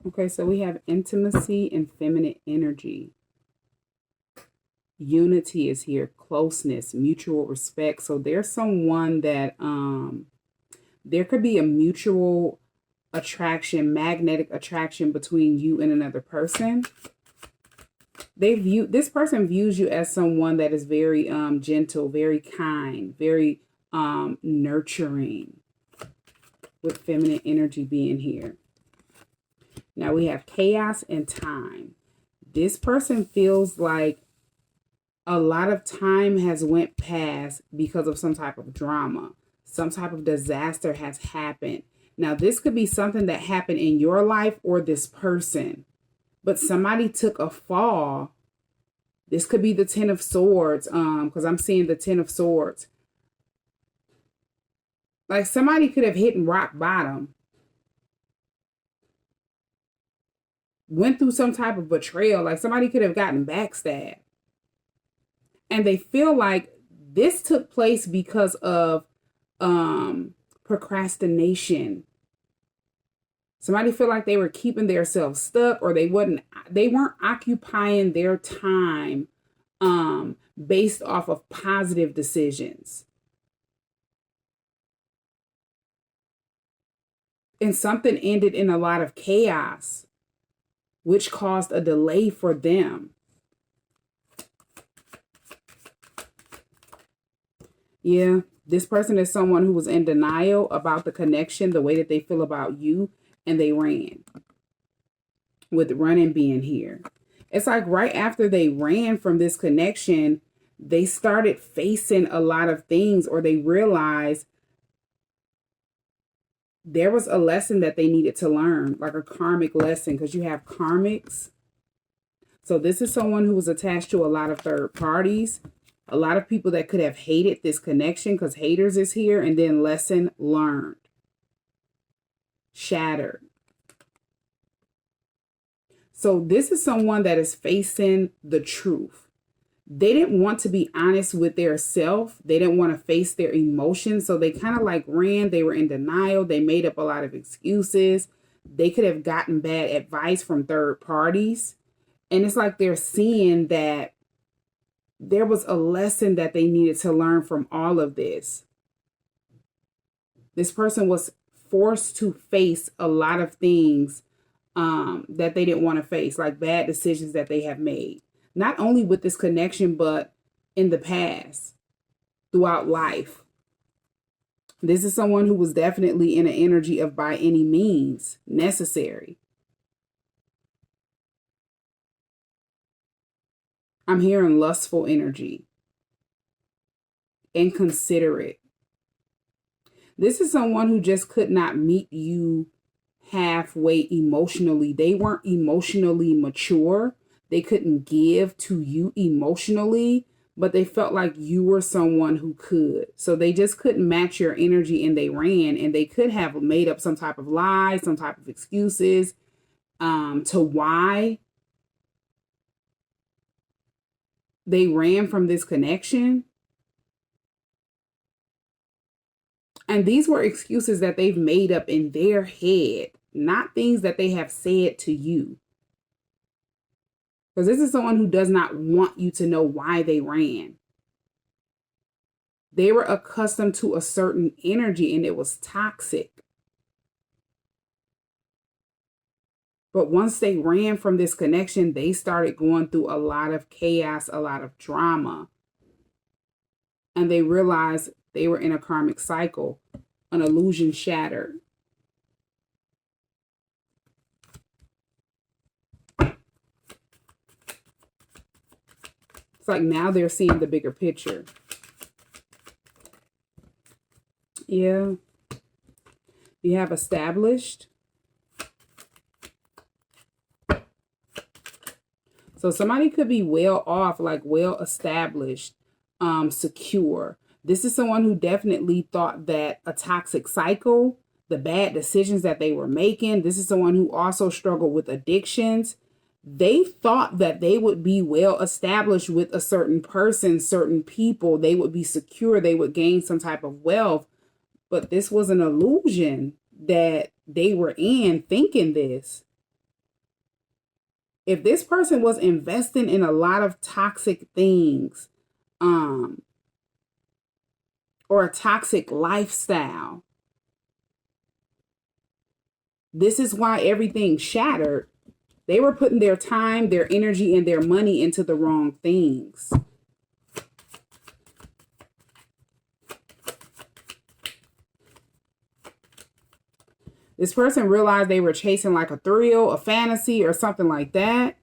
Okay, so we have intimacy and feminine energy. Unity is here, closeness, mutual respect. So there's someone that there could be a mutual attraction, magnetic attraction between you and another person. This person views you as someone that is very gentle, very kind, very nurturing, with feminine energy being here. Now we have chaos and time. This person feels like a lot of time has went past because of some type of drama. Some type of disaster has happened. Now, this could be something that happened in your life or this person, but somebody took a fall. This could be the Ten of Swords, because I'm seeing the Ten of Swords. Like somebody could have hit rock bottom, went through some type of betrayal, like somebody could have gotten backstabbed. And they feel like this took place because of procrastination. Somebody feel like they were keeping themselves stuck, or they weren't occupying their time based off of positive decisions. And something ended in a lot of chaos, which caused a delay for them. Yeah, this person is someone who was in denial about the connection, the way that they feel about you, and they ran. With running being here, it's like right after they ran from this connection, they started facing a lot of things, or they realized there was a lesson that they needed to learn, like a karmic lesson, because you have karmics. So this is someone who was attached to a lot of third parties, a lot of people that could have hated this connection, because haters is here, and then lesson learned, shattered. So this is someone that is facing the truth. They didn't want to be honest with their self. They didn't want to face their emotions. So they kind of like ran. They were in denial. They made up a lot of excuses. They could have gotten bad advice from third parties. And it's like they're seeing that there was a lesson that they needed to learn from all of this. This person was forced to face a lot of things that they didn't want to face, like bad decisions that they have made. Not only with this connection, but in the past, throughout life. This is someone who was definitely in an energy of by any means necessary. I'm hearing lustful energy, inconsiderate. This is someone who just could not meet you halfway emotionally. They weren't emotionally mature. They couldn't give to you emotionally, but they felt like you were someone who could. So they just couldn't match your energy, and they ran, and they could have made up some type of lie, some type of excuses to why they ran from this connection. And these were excuses that they've made up in their head, not things that they have said to you. Because this is someone who does not want you to know why they ran. They were accustomed to a certain energy, and it was toxic. But once they ran from this connection, they started going through a lot of chaos, a lot of drama. And they realized they were in a karmic cycle, an illusion shattered. It's like now they're seeing the bigger picture. Yeah. You have established. So somebody could be well off, like well established, secure. This is someone who definitely thought that a toxic cycle, the bad decisions that they were making. This is someone who also struggled with addictions. They thought that they would be well established with a certain person, certain people. They would be secure. They would gain some type of wealth. But this was an illusion that they were in, thinking this. If this person was investing in a lot of toxic things, or a toxic lifestyle, this is why everything shattered. They were putting their time, their energy, and their money into the wrong things. This person realized they were chasing like a thrill, a fantasy, or something like that,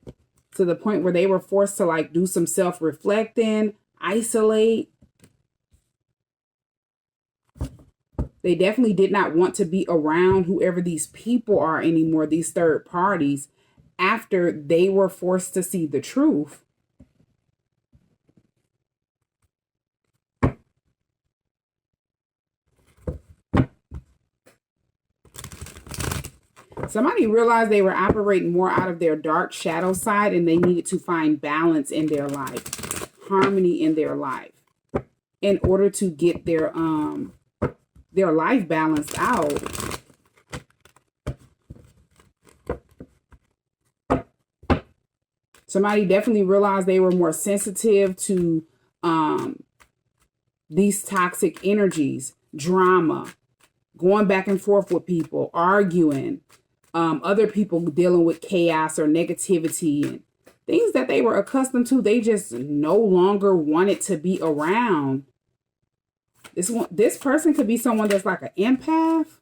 to the point where they were forced to like do some self-reflecting, isolate. They definitely did not want to be around whoever these people are anymore, these third parties, after they were forced to see the truth. Somebody realized they were operating more out of their dark shadow side, and they needed to find balance in their life, harmony in their life, in order to get their life balanced out. Somebody definitely realized they were more sensitive to these toxic energies, drama, going back and forth with people, arguing, other people dealing with chaos or negativity and things that they were accustomed to. They just no longer wanted to be around. This person could be someone that's like an empath.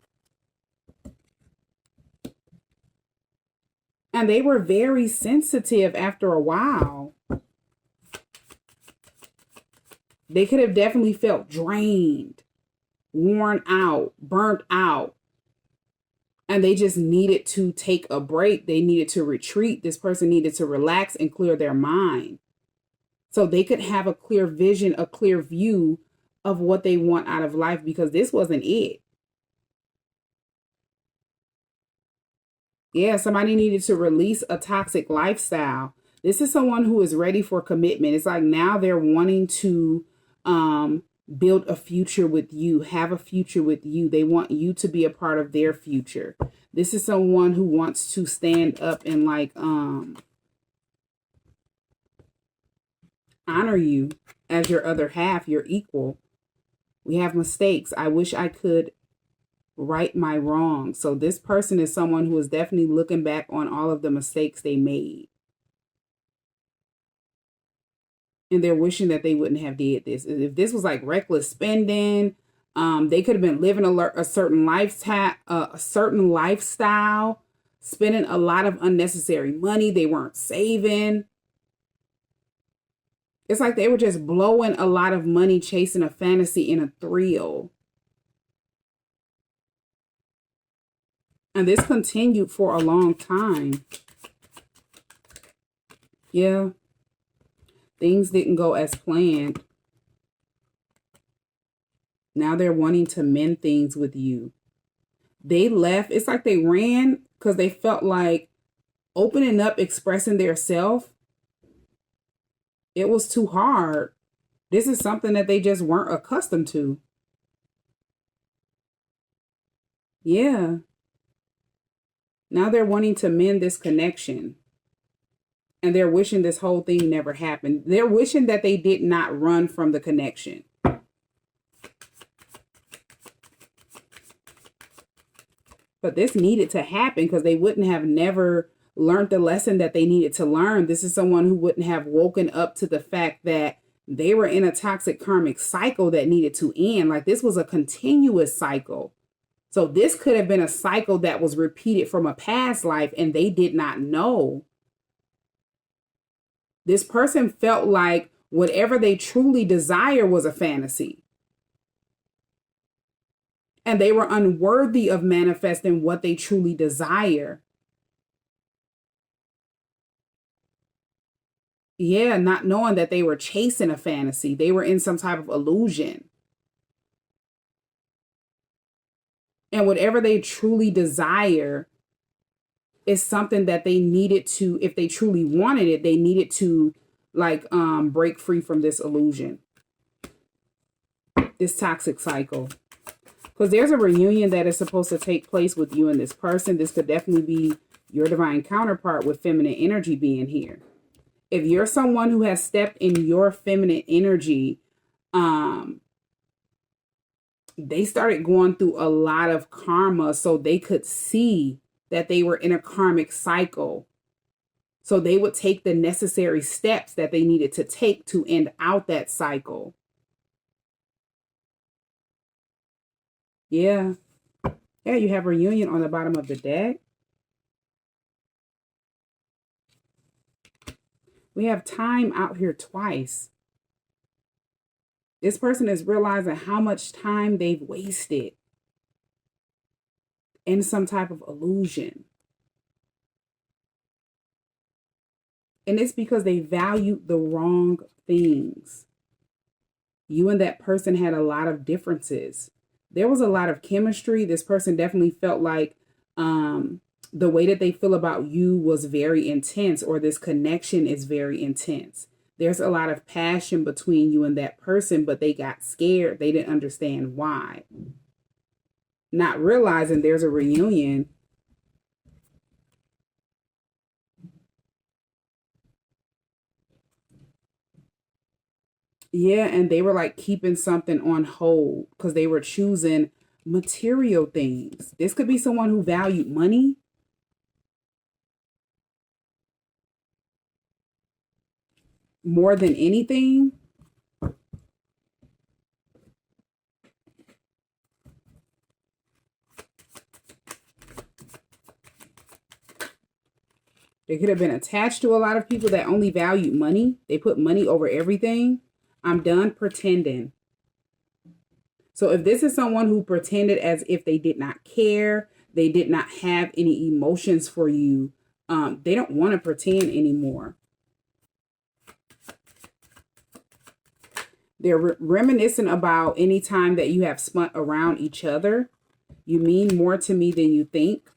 And they were very sensitive after a while. They could have definitely felt drained, worn out, burnt out. And they just needed to take a break. They needed to retreat. This person needed to relax and clear their mind, so they could have a clear vision, a clear view of what they want out of life, because this wasn't it. Yeah, somebody needed to release a toxic lifestyle. This is someone who is ready for commitment. It's like now they're wanting to build a future with you, have a future with you. They want you to be a part of their future. This is someone who wants to stand up and like honor you as your other half, your equal. We have mistakes. I wish I could right my wrong. So this person is someone who is definitely looking back on all of the mistakes they made, and they're wishing that they wouldn't have did this. If this was like reckless spending, they could have been living a certain lifestyle, spending a lot of unnecessary money. They weren't saving. It's like they were just blowing a lot of money chasing a fantasy and a thrill. And this continued for a long time. Yeah. Things didn't go as planned. Now they're wanting to mend things with you. They left. It's like they ran because they felt like opening up, expressing their self, it was too hard. This is something that they just weren't accustomed to. Yeah. Now they're wanting to mend this connection. And they're wishing this whole thing never happened. They're wishing that they did not run from the connection. But this needed to happen because they wouldn't have never learned the lesson that they needed to learn. This is someone who wouldn't have woken up to the fact that they were in a toxic karmic cycle that needed to end. Like this was a continuous cycle. So this could have been a cycle that was repeated from a past life and they did not know. This person felt like whatever they truly desire was a fantasy. And they were unworthy of manifesting what they truly desire. Yeah, not knowing that they were chasing a fantasy. They were in some type of illusion. And whatever they truly desire is something that they needed to, if they truly wanted it, they needed to like break free from this illusion, this toxic cycle. Because there's a reunion that is supposed to take place with you and this person. This could definitely be your divine counterpart with feminine energy being here. If you're someone who has stepped in your feminine energy, they started going through a lot of karma so they could see that they were in a karmic cycle. So they would take the necessary steps that they needed to take to end out that cycle. Yeah. Yeah, you have reunion on the bottom of the deck. We have time out here twice. This person is realizing how much time they've wasted in some type of illusion. And it's because they valued the wrong things. You and that person had a lot of differences. There was a lot of chemistry. This person definitely felt like the way that they feel about you was very intense, or this connection is very intense. There's a lot of passion between you and that person, but they got scared. They didn't understand why. Not realizing there's a reunion. Yeah, and they were like keeping something on hold because they were choosing material things. This could be someone who valued money. More than anything. They could have been attached to a lot of people that only valued money. They put money over everything. I'm done pretending. So if this is someone who pretended as if they did not care, they did not have any emotions for you, they don't want to pretend anymore. They're reminiscing about any time that you have spent around each other. You mean more to me than you think.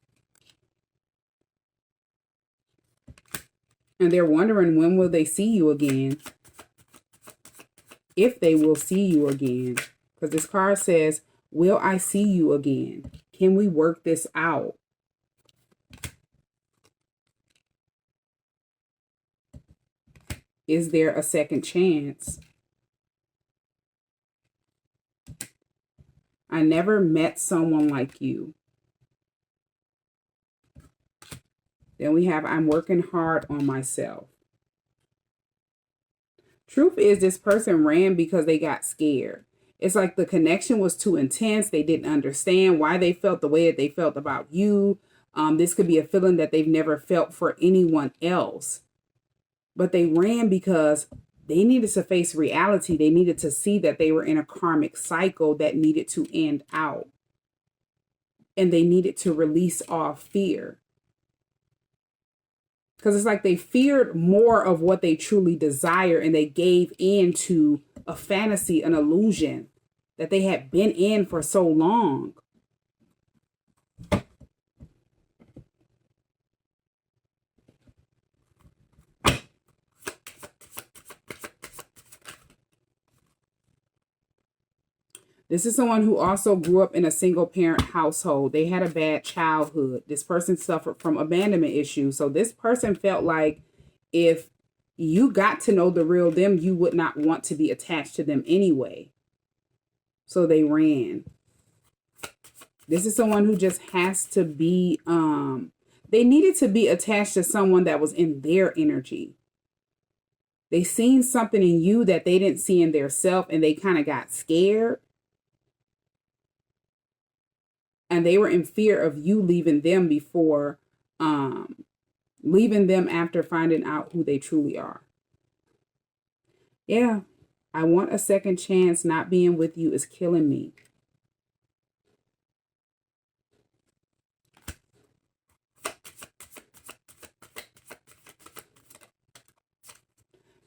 And they're wondering, when will they see you again? If they will see you again. Because this card says, will I see you again? Can we work this out? Is there a second chance? I never met someone like you. Then we have, I'm working hard on myself. Truth is, this person ran because they got scared. It's like the connection was too intense. They didn't understand why they felt the way that they felt about you. This could be a feeling that they've never felt for anyone else. But they ran because they needed to face reality. They needed to see that they were in a karmic cycle that needed to end out. And they needed to release off fear. Because it's like they feared more of what they truly desire, and they gave in to a fantasy, an illusion that they had been in for so long. This is someone who also grew up in a single parent household. They had a bad childhood. This person suffered from abandonment issues. So this person felt like if you got to know the real them, you would not want to be attached to them anyway. So they ran. This is someone who just has to be, they needed to be attached to someone that was in their energy. They seen something in you that they didn't see in their self, and they kind of got scared. And they were in fear of you leaving them before, leaving them after finding out who they truly are. Yeah, I want a second chance. Not being with you is killing me.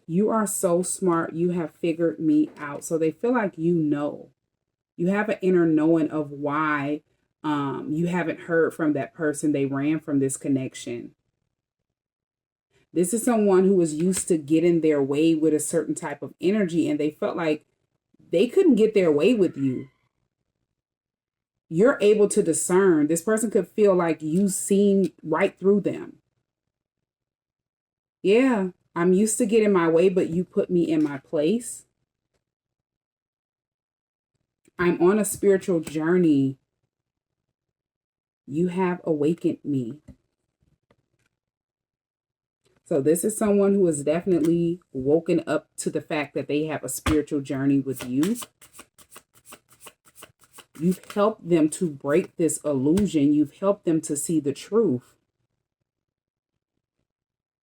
You are so smart. You have figured me out. So they feel like you know. You have an inner knowing of why you haven't heard from that person. They ran from this connection. This is someone who was used to getting their way with a certain type of energy, and they felt like they couldn't get their way with you. you're able to discern. This person could feel like you seen right through them. Yeah, I'm used to getting my way, but you put me in my place. I'm on a spiritual journey. You have awakened me. So this is someone who has definitely woken up to the fact that they have a spiritual journey with you. You've helped them to break this illusion. You've helped them to see the truth.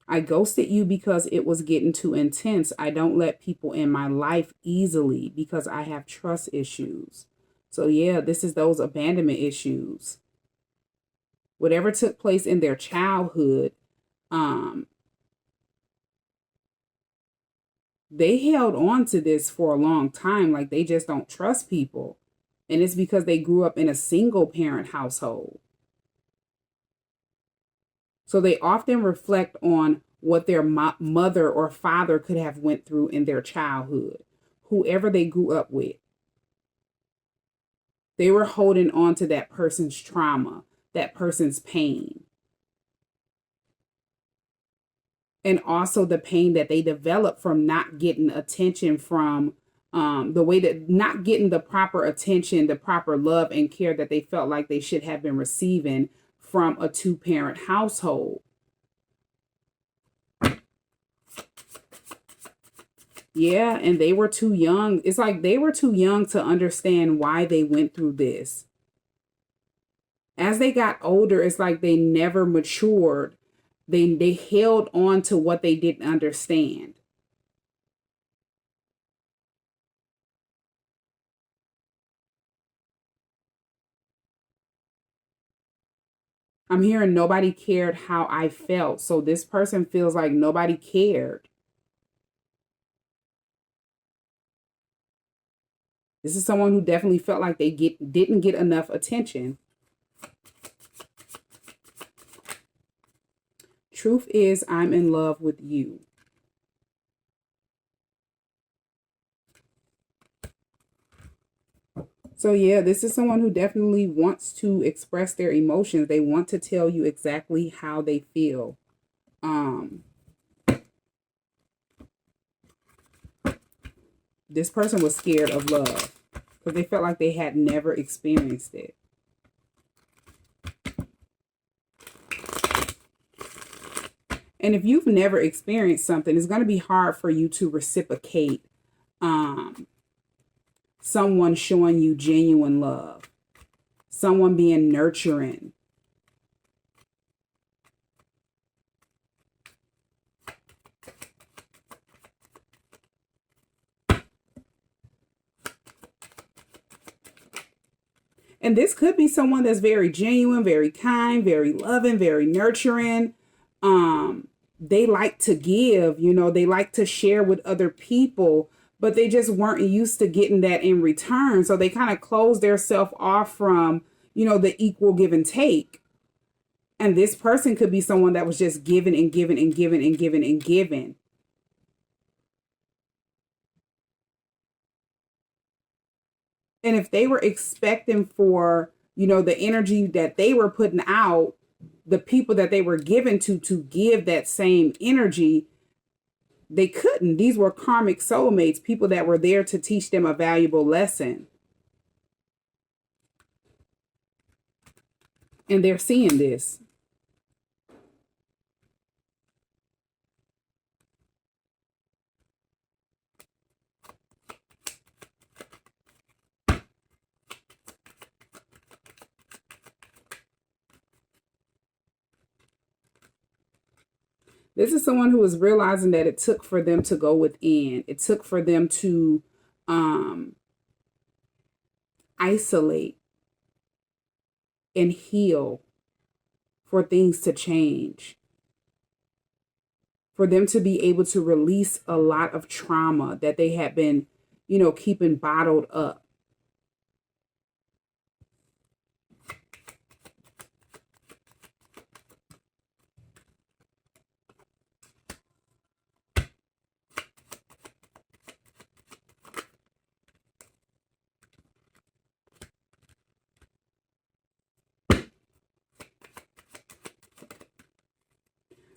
I ghosted you because it was getting too intense. I don't let people in my life easily because I have trust issues. So yeah, this is those abandonment issues. Whatever took place in their childhood, they held on to this for a long time. Like they just don't trust people. And it's because they grew up in a single parent household. So they often reflect on what their mother or father could have went through in their childhood, whoever they grew up with. They were holding on to that person's trauma, that person's pain. And also the pain that they developed from not getting attention from the way that not getting the proper attention, the proper love and care that they felt like they should have been receiving from a two-parent household. Yeah, and they were too young. It's like they were too young to understand why they went through this. As they got older, it's like they never matured. They held on to what they didn't understand. I'm hearing nobody cared how I felt. So this person feels like nobody cared. This is someone who definitely felt like they didn't get enough attention. Truth is, I'm in love with you. So yeah, this is someone who definitely wants to express their emotions. They want to tell you exactly how they feel. This person was scared of love because they felt like they had never experienced it. And if you've never experienced something, it's going to be hard for you to reciprocate someone showing you genuine love, someone being nurturing. And this could be someone that's very genuine, very kind, very loving, very nurturing. They like to give, they like to share with other people, but they just weren't used to getting that in return. So they kind of closed themselves off from, the equal give and take. And this person could be someone that was just giving and giving and giving and giving and giving. And if they were expecting for, the energy that they were putting out, the people that they were given to give that same energy, they couldn't. These were karmic soulmates, people that were there to teach them a valuable lesson. And they're seeing this. This is someone who is realizing that it took for them to go within. It took for them to isolate and heal for things to change. For them to be able to release a lot of trauma that they had been, keeping bottled up.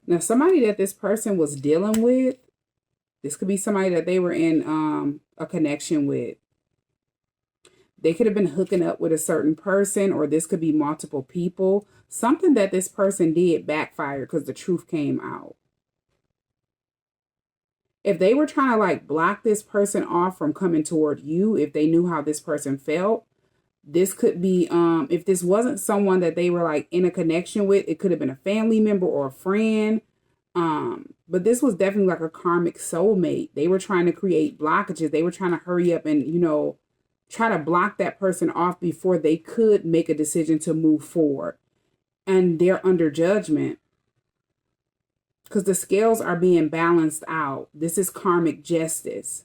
Now, somebody that this person was dealing with, this could be somebody that they were in a connection with. They could have been hooking up with a certain person, or this could be multiple people. Something that this person did backfired because the truth came out. If they were trying to like block this person off from coming toward you, if they knew how this person felt, this could be, if this wasn't someone that they were like in a connection with, it could have been a family member or a friend. But this was definitely like a karmic soulmate. They were trying to create blockages. They were trying to hurry up and, you know, try to block that person off before they could make a decision to move forward. And they're under judgment because the scales are being balanced out. This is karmic justice.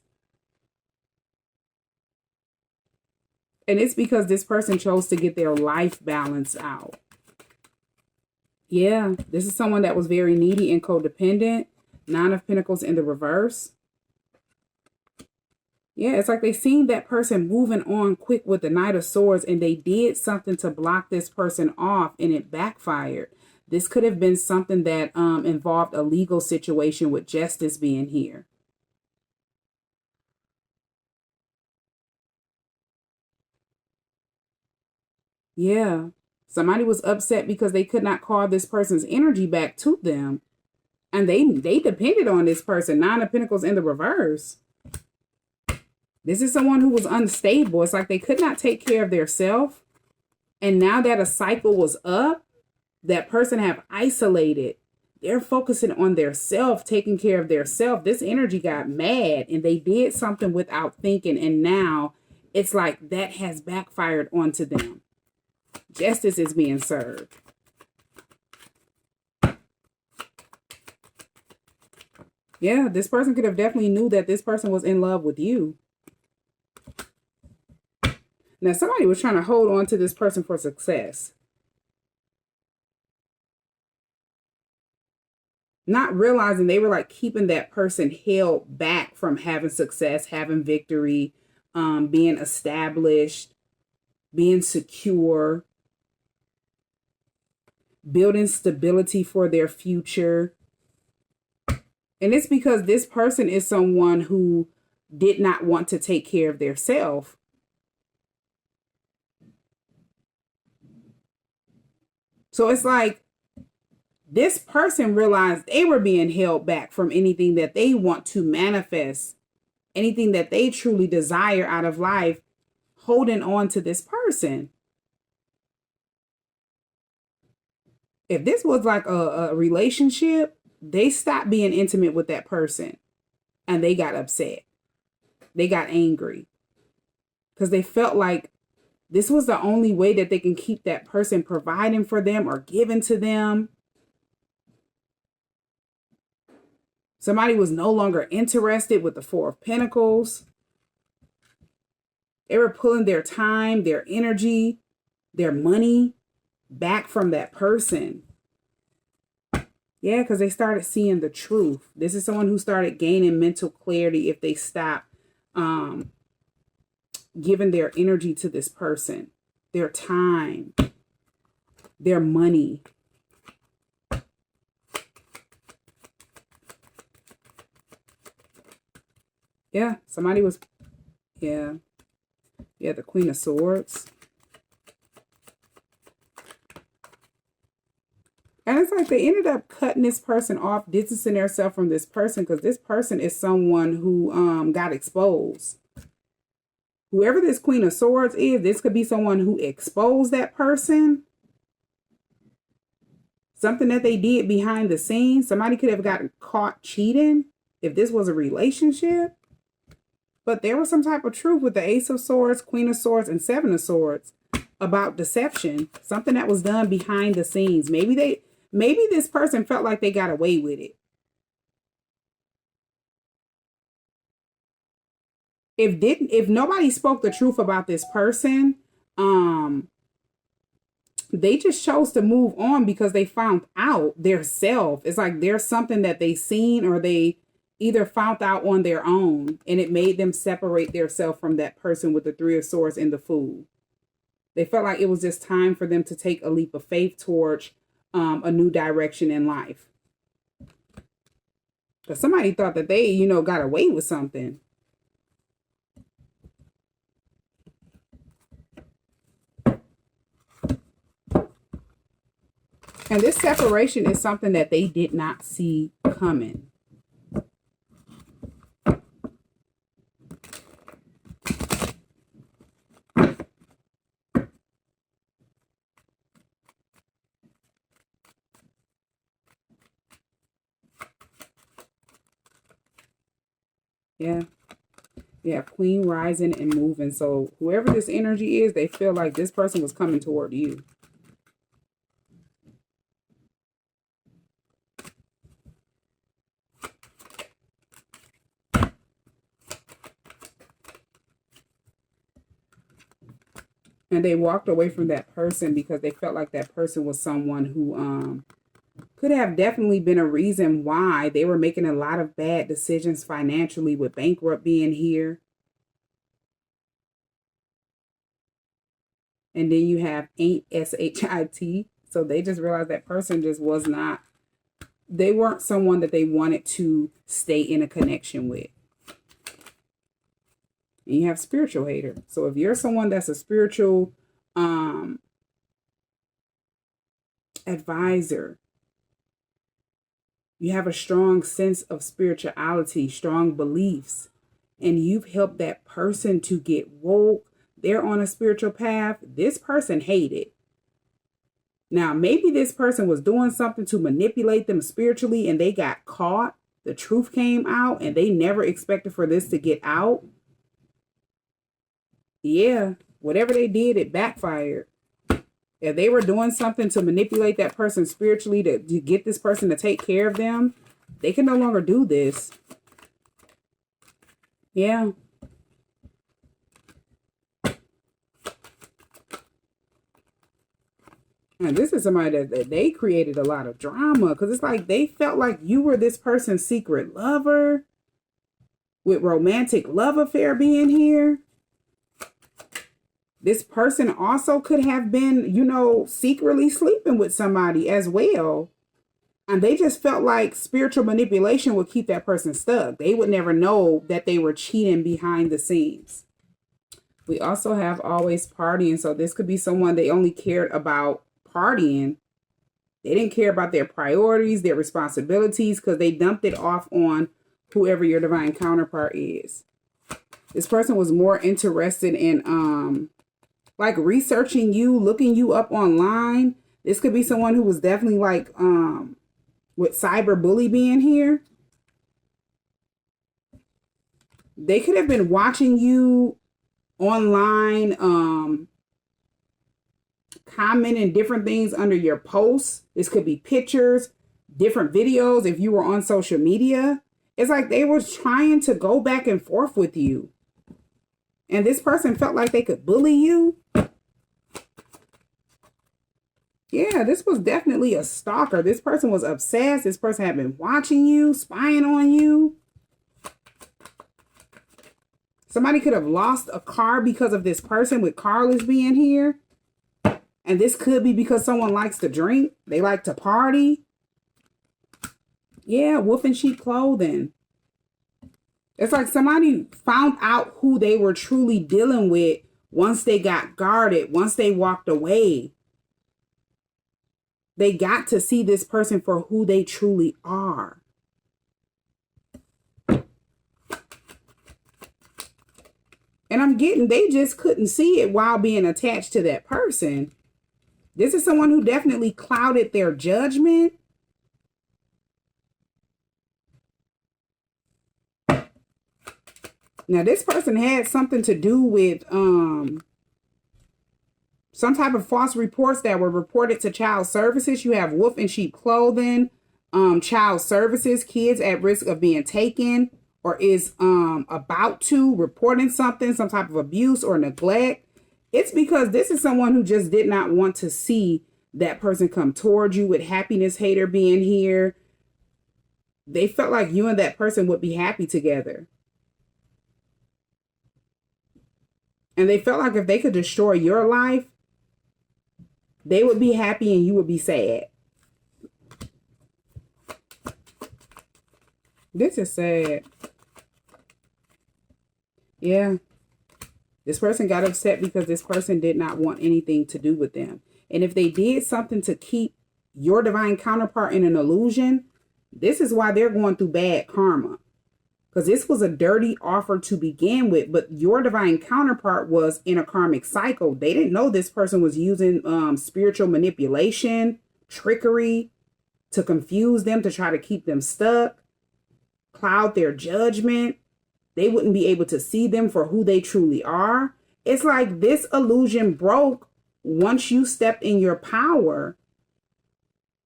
And it's because this person chose to get their life balanced out. Yeah, this is someone that was very needy and codependent. 9 of Pentacles in the reverse. Yeah, it's like they seen that person moving on quick with the Knight of Swords, and they did something to block this person off, and it backfired. This could have been something that involved a legal situation with justice being here. Yeah, somebody was upset because they could not call this person's energy back to them. And they depended on this person. 9 of Pentacles in the reverse. This is someone who was unstable. It's like they could not take care of their self. And now that a cycle was up, that person have isolated. They're focusing on their self, taking care of their self. This energy got mad and they did something without thinking. And now it's like that has backfired onto them. Justice is being served. Yeah, this person could have definitely knew that this person was in love with you. Now, somebody was trying to hold on to this person for success. Not realizing they were like keeping that person held back from having success, having victory, being established, being secure, building stability for their future. And it's because this person is someone who did not want to take care of their self. So it's like this person realized they were being held back from anything that they want to manifest, anything that they truly desire out of life, holding on to this person. If this was like a relationship, they stopped being intimate with that person and they got upset. They got angry because they felt like this was the only way that they can keep that person providing for them or giving to them. Somebody was no longer interested with the 4 of Pentacles. They were pulling their time, their energy, their money back from that person. Yeah, because they started seeing the truth. This is someone who started gaining mental clarity if they stopped giving their energy to this person, their time, their money. Yeah, somebody was, yeah, the Queen of Swords. And it's like they ended up cutting this person off, distancing themselves from this person because this person is someone who got exposed. Whoever this Queen of Swords is, this could be someone who exposed that person. Something that they did behind the scenes. Somebody could have gotten caught cheating if this was a relationship. But there was some type of truth with the Ace of Swords, Queen of Swords, and 7 of Swords about deception. Something that was done behind the scenes. Maybe this person felt like they got away with it. If nobody spoke the truth about this person, they just chose to move on because they found out their self. It's like there's something that they seen or they either found out on their own and it made them separate their self from that person with the 3 of Swords and the Fool. They felt like it was just time for them to take a leap of faith towards a new direction in life. Because somebody thought that they, you know, got away with something. And this separation is something that they did not see coming. Yeah. Yeah, Queen rising and moving. So whoever this energy is, they feel like this person was coming toward you. And they walked away from that person because they felt like that person was someone who could have definitely been a reason why they were making a lot of bad decisions financially, with bankrupt being here. And then you have ain't S-H-I-T. So they just realized that person just was not, they weren't someone that they wanted to stay in a connection with. And you have spiritual hater. So if you're someone that's a spiritual advisor, you have a strong sense of spirituality, strong beliefs, and you've helped that person to get woke. They're on a spiritual path. This person hated. Now, maybe this person was doing something to manipulate them spiritually and they got caught. The truth came out and they never expected for this to get out. Yeah, whatever they did, it backfired. If they were doing something to manipulate that person spiritually to get this person to take care of them, they can no longer do this. Yeah. And this is somebody that they created a lot of drama, because it's like they felt like you were this person's secret lover, with romantic love affair being here. This person also could have been, you know, secretly sleeping with somebody as well. And they just felt like spiritual manipulation would keep that person stuck. They would never know that they were cheating behind the scenes. We also have always partying. So this could be someone they only cared about partying. They didn't care about their priorities, their responsibilities, because they dumped it off on whoever your divine counterpart is. This person was more interested in like researching you, looking you up online. This could be someone who was definitely like with cyberbully being here. They could have been watching you online, commenting different things under your posts. This could be pictures, different videos if you were on social media. It's like they were trying to go back and forth with you. And this person felt like they could bully you. Yeah, this was definitely a stalker. This person was obsessed. This person had been watching you, spying on you. Somebody could have lost a car because of this person, with carless being here. And this could be because someone likes to drink. They like to party. Yeah, wolf in sheep clothing. It's like somebody found out who they were truly dealing with once they got guarded, once they walked away. They got to see this person for who they truly are. And I'm getting, they just couldn't see it while being attached to that person. This is someone who definitely clouded their judgment. Now, this person had something to do with some type of false reports that were reported to child services. You have wolf in sheep clothing, child services, kids at risk of being taken or is about to, reporting something, some type of abuse or neglect. It's because this is someone who just did not want to see that person come toward you, with happiness hater being here. They felt like you and that person would be happy together. And they felt like if they could destroy your life, they would be happy and you would be sad. This is sad. Yeah. This person got upset because this person did not want anything to do with them. And if they did something to keep your divine counterpart in an illusion, this is why they're going through bad karma. Because this was a dirty offer to begin with, but your divine counterpart was in a karmic cycle. They didn't know this person was using spiritual manipulation, trickery to confuse them, to try to keep them stuck, cloud their judgment. They wouldn't be able to see them for who they truly are. It's like this illusion broke once you stepped in your power,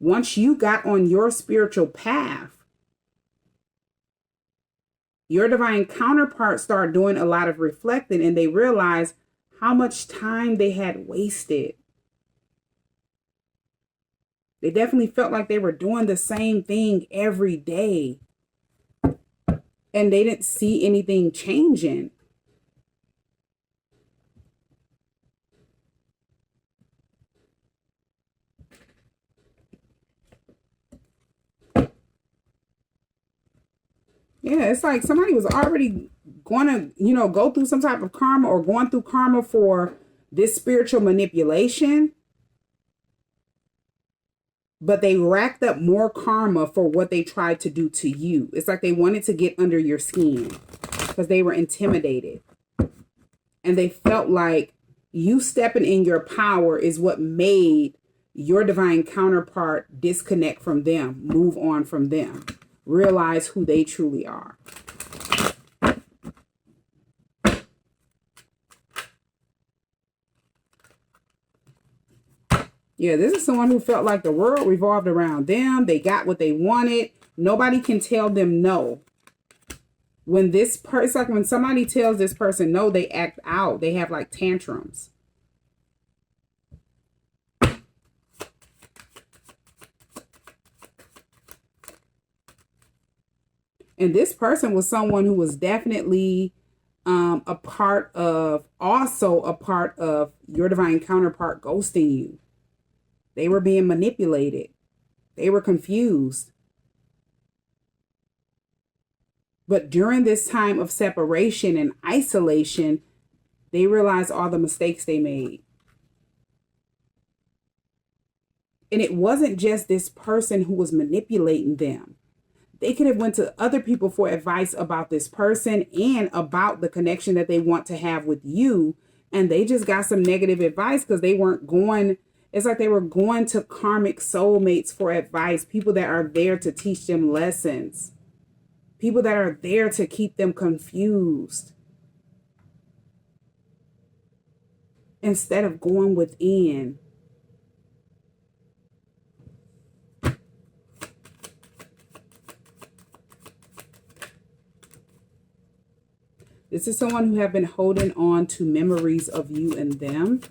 once you got on your spiritual path. Your divine counterpart started doing a lot of reflecting, and they realized how much time they had wasted. They definitely felt like they were doing the same thing every day, and they didn't see anything changing. Yeah, it's like somebody was already going to, go through some type of karma, or going through karma for this spiritual manipulation. But they racked up more karma for what they tried to do to you. It's like they wanted to get under your skin because they were intimidated. And they felt like you stepping in your power is what made your divine counterpart disconnect from them, move on from them, realize who they truly are. Yeah, this is someone who felt like the world revolved around them. They got what they wanted. Nobody can tell them no. When this person, it's like when somebody tells this person no, they act out. They have like tantrums. And this person was someone who was definitely also a part of your divine counterpart ghosting you. They were being manipulated. They were confused. But during this time of separation and isolation, they realized all the mistakes they made. And it wasn't just this person who was manipulating them. They could have went to other people for advice about this person and about the connection that they want to have with you. And they just got some negative advice because they weren't going. It's like they were going to karmic soulmates for advice, people that are there to teach them lessons, people that are there to keep them confused, instead of going within. This is someone who have been holding on to memories of you and them.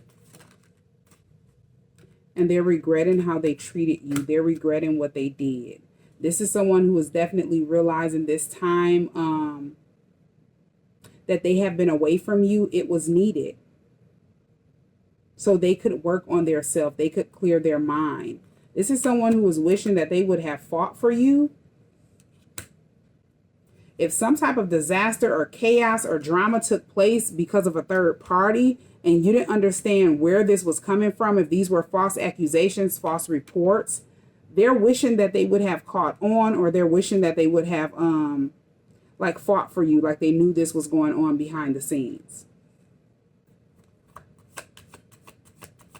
And they're regretting how they treated you. They're regretting what they did. This is someone who is definitely realizing this time that they have been away from you. It was needed. So they could work on their self. They could clear their mind. This is someone who was wishing that they would have fought for you. If some type of disaster or chaos or drama took place because of a third party, and you didn't understand where this was coming from, if these were false accusations, false reports, they're wishing that they would have caught on, or they're wishing that they would have like fought for you, like they knew this was going on behind the scenes.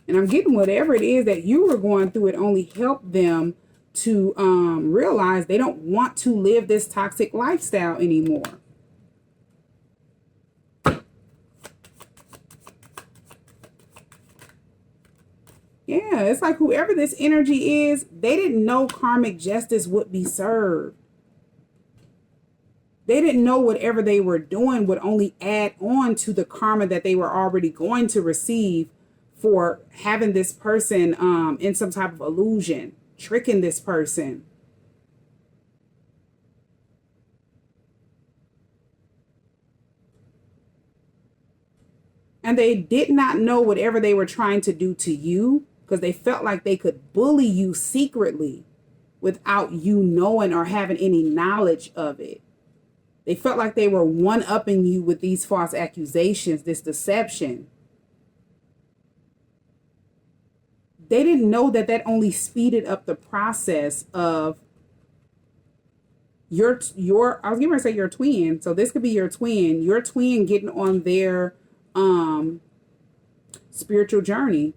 And I'm getting whatever it is that you were going through, it only helped them to realize they don't want to live this toxic lifestyle anymore. Yeah, it's like whoever this energy is, they didn't know karmic justice would be served. They didn't know whatever they were doing would only add on to the karma that they were already going to receive for having this person in some type of illusion, tricking this person. And they did not know whatever they were trying to do to you, because they felt like they could bully you secretly without you knowing or having any knowledge of it. They felt like they were one-upping you with these false accusations, this deception. They didn't know that that only speeded up the process of your I was going to say your twin. So this could be your twin getting on their spiritual journey.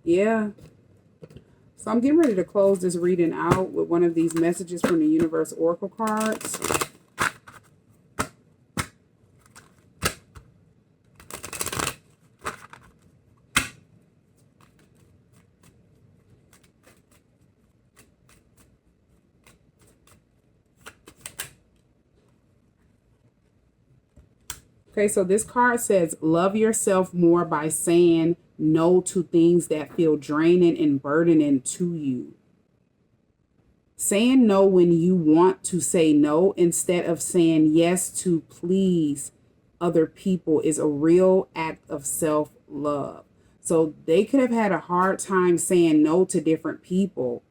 Yeah. So I'm getting ready to close this reading out with one of these messages from the Universe Oracle cards. Okay, so this card says, love yourself more by saying no to things that feel draining and burdening to you. Saying no when you want to say no instead of saying yes to please other people is a real act of self-love. So they could have had a hard time saying no to different people.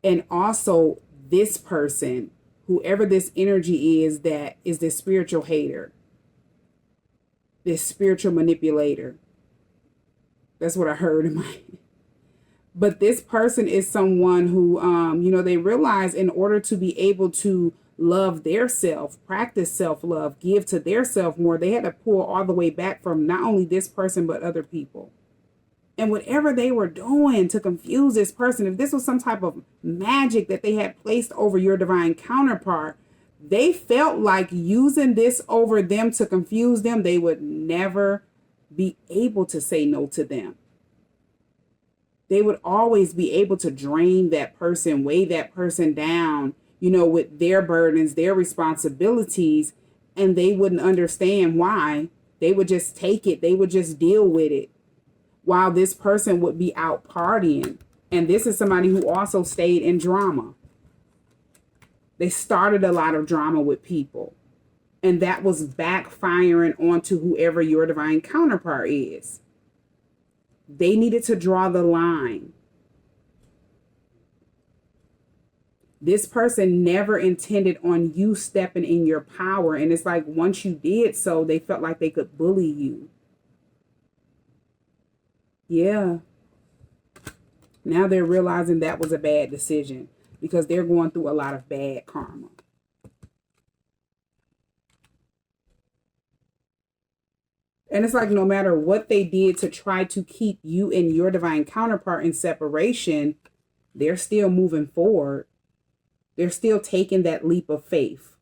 And also this person, whoever this energy is, that is this spiritual hater, this spiritual manipulator. That's what I heard in my... But this person is someone who, they realize in order to be able to love their self, practice self-love, give to their self more, they had to pull all the way back from not only this person, but other people. And whatever they were doing to confuse this person, if this was some type of magic that they had placed over your divine counterpart, they felt like using this over them to confuse them, they would never be able to say no to them. They would always be able to drain that person, weigh that person down, with their burdens, their responsibilities, and they wouldn't understand why. They would just take it. They would just deal with it while this person would be out partying. And this is somebody who also stayed in drama. They started a lot of drama with people, and that was backfiring onto whoever your divine counterpart is. They needed to draw the line. This person never intended on you stepping in your power. And it's like once you did so, they felt like they could bully you. Yeah. Now they're realizing that was a bad decision because they're going through a lot of bad karma. And it's like no matter what they did to try to keep you and your divine counterpart in separation, they're still moving forward. They're still taking that leap of faith.